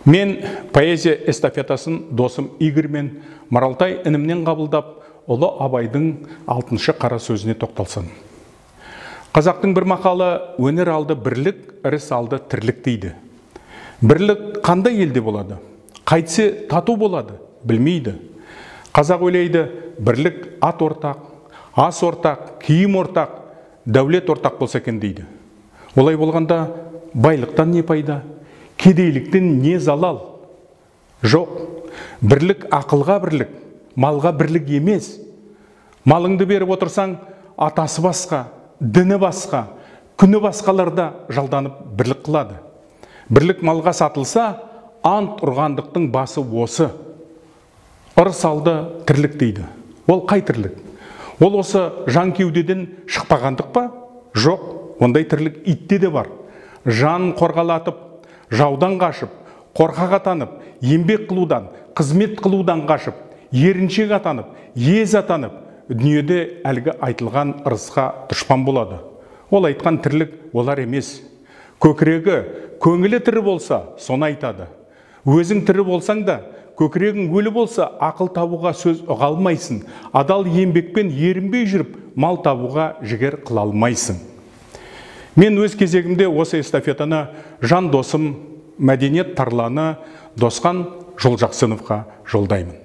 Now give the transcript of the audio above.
Мен поэзия эстафетасын досым Игорь мен Маралтай інімнен қабылдап, ұлы Абайдың 6-шы қара сөзіне тоқталсын. Қазақтың бір мақалы өнер алды бірлік, іріс алды тірлік дейді. Бірлік қандай елде болады? Қайтсе тату болады, білмейді. Қазақ ойлайды, бірлік ат ортақ, ас ортақ, киім ортақ, дәулет ортақ болса екен дейді. Олай болғанда байлықтан не пайда? Кедейліктен не залал? Жоқ, бірлік ақылға бірлік, малға бірлік емес. Малыңды беріп отырсаң, атасы басқа, діні басқа, күні басқаларда жалданып бірлік қылады. Бірлік малға сатылса, ант ұрғандықтың басы осы. Ырыс алды тірлік дейді. Ол қай тірлік? Ол осы жан кеудеден шықпағандық па? Жоқ, ондай тірлік итте де бар. Жан қорғалатып, жаудан қашып, қорқақ атанып, еңбек қылудан, қызмет қылудан қашып, еріншек атанып, ез атанып, дүниеде әлгі айтылған ырысқа дұшпан болады. Ол айтқан тірлік олар емес. Көкірегі, көңілі тірі болса, соны айтады. Өзің тірі болсаң да, көкірегің өлі болса, ақыл табуға сөз ұға алмайсың. Адал еңбекпен ерінбей жүріп, мал табуға жігер қыла алмайсың. Мен өз кезегімде осы эстафетаны жан досым мәдениет тарланы Досқан Жолжақсыновқа жолдаймын.